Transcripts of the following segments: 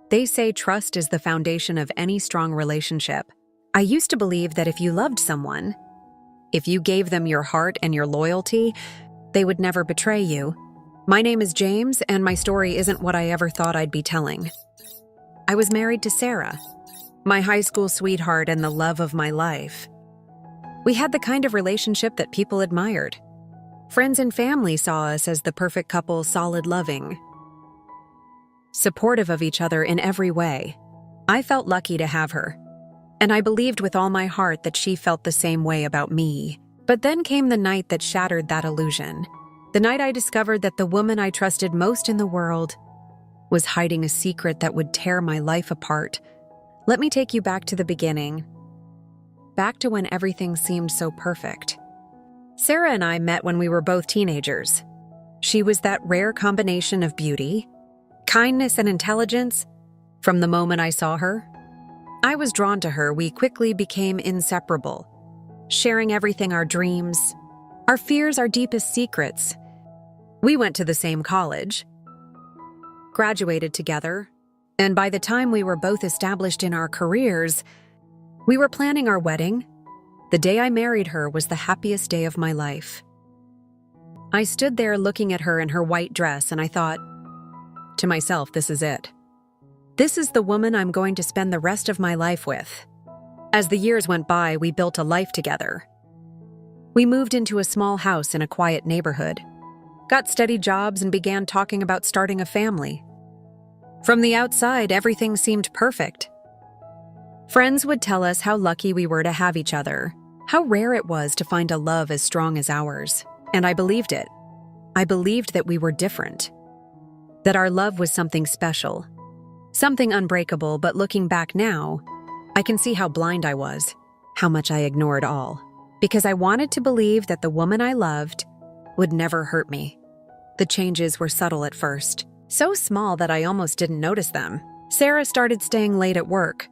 They say trust is the foundation of any strong relationship. I used to believe that if you loved someone, if you gave them your heart and your loyalty, they would never betray you. My name is James, and my story isn't what I ever thought I'd be telling. I was married to Sarah, my high school sweetheart and the love of my life. We had the kind of relationship that people admired. Friends and family saw us as the perfect couple, solid, loving, supportive of each other in every way. I felt lucky to have her, and I believed with all my heart that she felt the same way about me. But then came the night that shattered that illusion. The night I discovered that the woman I trusted most in the world was hiding a secret that would tear my life apart. Let me take you back to the beginning, back to when everything seemed so perfect. Sarah and I met when we were both teenagers. She was that rare combination of beauty, kindness, and intelligence. From the moment I saw her, I was drawn to her. We quickly became inseparable, sharing everything, our dreams, our fears, our deepest secrets. We went to the same college, graduated together, and by the time we were both established in our careers, we were planning our wedding. The day I married her was the happiest day of my life. I stood there looking at her in her white dress, and I thought to myself, this is it. This is the woman I'm going to spend the rest of my life with. As the years went by, we built a life together. We moved into a small house in a quiet neighborhood, got steady jobs, and began talking about starting a family. From the outside, everything seemed perfect. Friends would tell us how lucky we were to have each other, how rare it was to find a love as strong as ours. And I believed it. I believed that we were different, that our love was something special, something unbreakable. But looking back now, I can see how blind I was, how much I ignored all, because I wanted to believe that the woman I loved would never hurt me. The changes were subtle at first, so small that I almost didn't notice them. Sarah started staying late at work,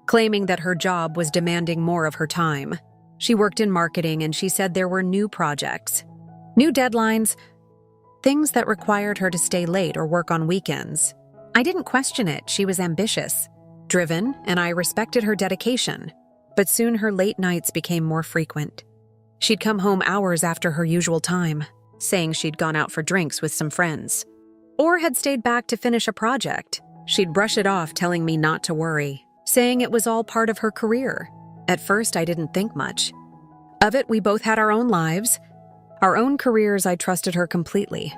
claiming that her job was demanding more of her time. She worked in marketing, and she said there were new projects, new deadlines, things that required her to stay late or work on weekends. I didn't question it. She was ambitious, driven, and I respected her dedication. But soon her late nights became more frequent. She'd come home hours after her usual time, saying she'd gone out for drinks with some friends, or had stayed back to finish a project. She'd brush it off, telling me not to worry, saying it was all part of her career. At first, I didn't think much of it. We both had our own lives, our own careers. I trusted her completely,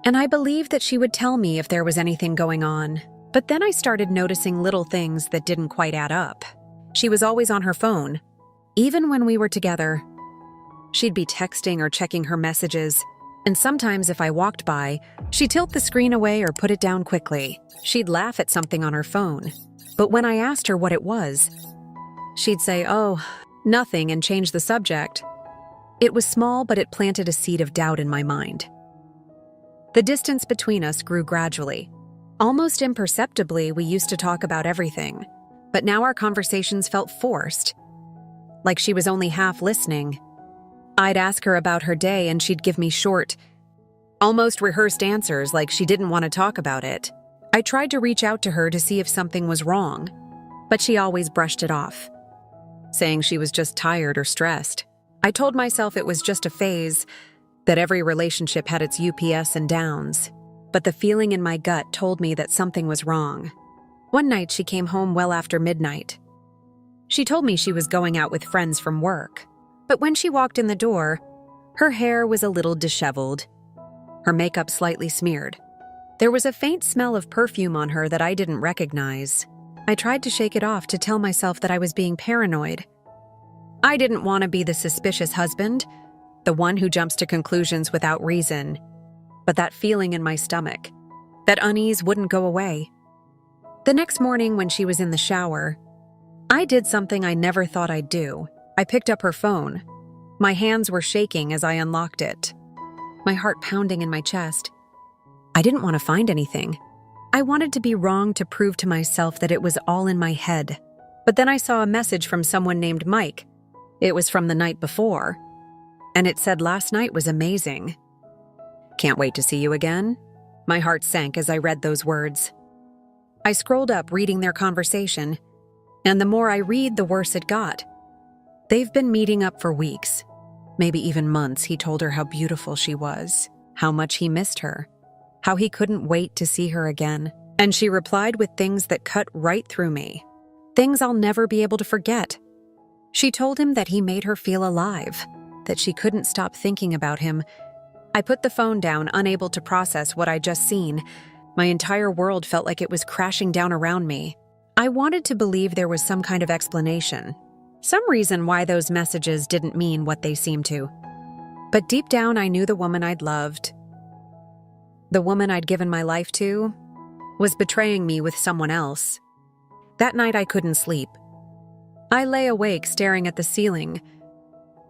and I believed that she would tell me if there was anything going on. But then I started noticing little things that didn't quite add up. She was always on her phone. Even when we were together, she'd be texting or checking her messages. And sometimes if I walked by, she'd tilt the screen away or put it down quickly. She'd laugh at something on her phone. But when I asked her what it was, she'd say, "Oh, nothing," and change the subject. It was small, but it planted a seed of doubt in my mind. The distance between us grew gradually. Almost imperceptibly, we used to talk about everything. But now our conversations felt forced, like she was only half listening. I'd ask her about her day, and she'd give me short, almost rehearsed answers, like she didn't want to talk about it. I tried to reach out to her to see if something was wrong, but she always brushed it off, saying she was just tired or stressed. I told myself it was just a phase, that every relationship had its ups and downs, but the feeling in my gut told me that something was wrong. One night she came home well after midnight. She told me she was going out with friends from work, but when she walked in the door, her hair was a little disheveled, her makeup slightly smeared. There was a faint smell of perfume on her that I didn't recognize. I tried to shake it off, to tell myself that I was being paranoid. I didn't want to be the suspicious husband, the one who jumps to conclusions without reason. But that feeling in my stomach, that unease, wouldn't go away. The next morning when she was in the shower, I did something I never thought I'd do. I picked up her phone. My hands were shaking as I unlocked it, my heart pounding in my chest. I didn't want to find anything. I wanted to be wrong, to prove to myself that it was all in my head. But then I saw a message from someone named Mike. It was from the night before, and it said, "Last night was amazing. Can't wait to see you again." My heart sank as I read those words. I scrolled up reading their conversation, and the more I read, the worse it got. They've been meeting up for weeks, maybe even months. He told her how beautiful she was, how much he missed her, how he couldn't wait to see her again. And she replied with things that cut right through me. Things I'll never be able to forget. She told him that he made her feel alive, that she couldn't stop thinking about him. I put the phone down, unable to process what I'd just seen. My entire world felt like it was crashing down around me. I wanted to believe there was some kind of explanation, some reason why those messages didn't mean what they seemed to. But deep down, I knew the woman I'd loved, the woman I'd given my life to, was betraying me with someone else. That night, I couldn't sleep. I lay awake staring at the ceiling,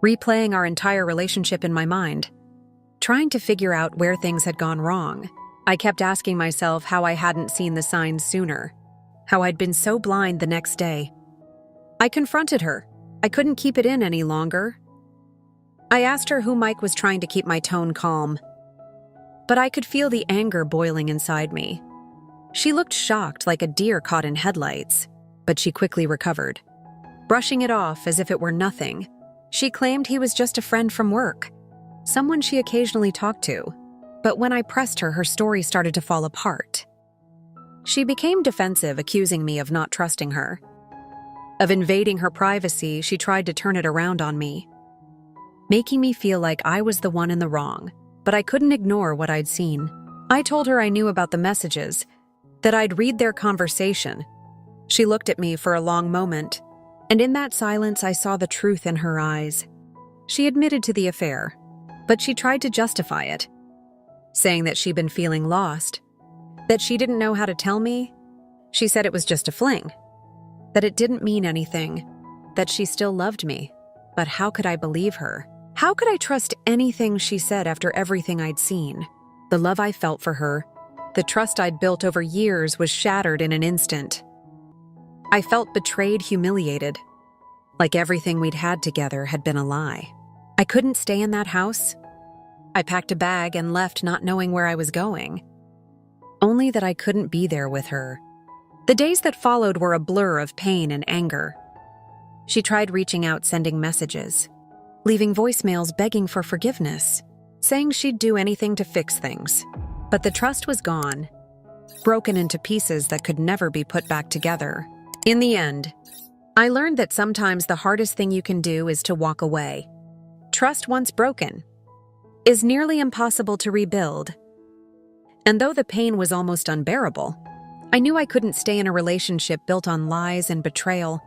replaying our entire relationship in my mind, trying to figure out where things had gone wrong. I kept asking myself how I hadn't seen the signs sooner, how I'd been so blind the next day. I confronted her. I couldn't keep it in any longer. I asked her who Mike was trying to keep my tone calm, but I could feel the anger boiling inside me. She looked shocked, like a deer caught in headlights, but she quickly recovered. Brushing it off as if it were nothing, she claimed he was just a friend from work, someone she occasionally talked to. But when I pressed her, her story started to fall apart. She became defensive, accusing me of not trusting her, of invading her privacy. She tried to turn it around on me, making me feel like I was the one in the wrong, but I couldn't ignore what I'd seen. I told her I knew about the messages, that I'd read their conversation. She looked at me for a long moment, and in that silence I saw the truth in her eyes. She admitted to the affair, but she tried to justify it, saying that she'd been feeling lost, that she didn't know how to tell me. She said it was just a fling, that it didn't mean anything, that she still loved me. But how could I believe her? How could I trust anything she said after everything I'd seen? The love I felt for her, the trust I'd built over years, was shattered in an instant. I felt betrayed, humiliated, like everything we'd had together had been a lie. I couldn't stay in that house. I packed a bag and left, not knowing where I was going, only that I couldn't be there with her. The days that followed were a blur of pain and anger. She tried reaching out, sending messages, leaving voicemails begging for forgiveness, saying she'd do anything to fix things. But the trust was gone, broken into pieces that could never be put back together. In the end, I learned that sometimes the hardest thing you can do is to walk away. Trust once broken is nearly impossible to rebuild. And though the pain was almost unbearable, I knew I couldn't stay in a relationship built on lies and betrayal.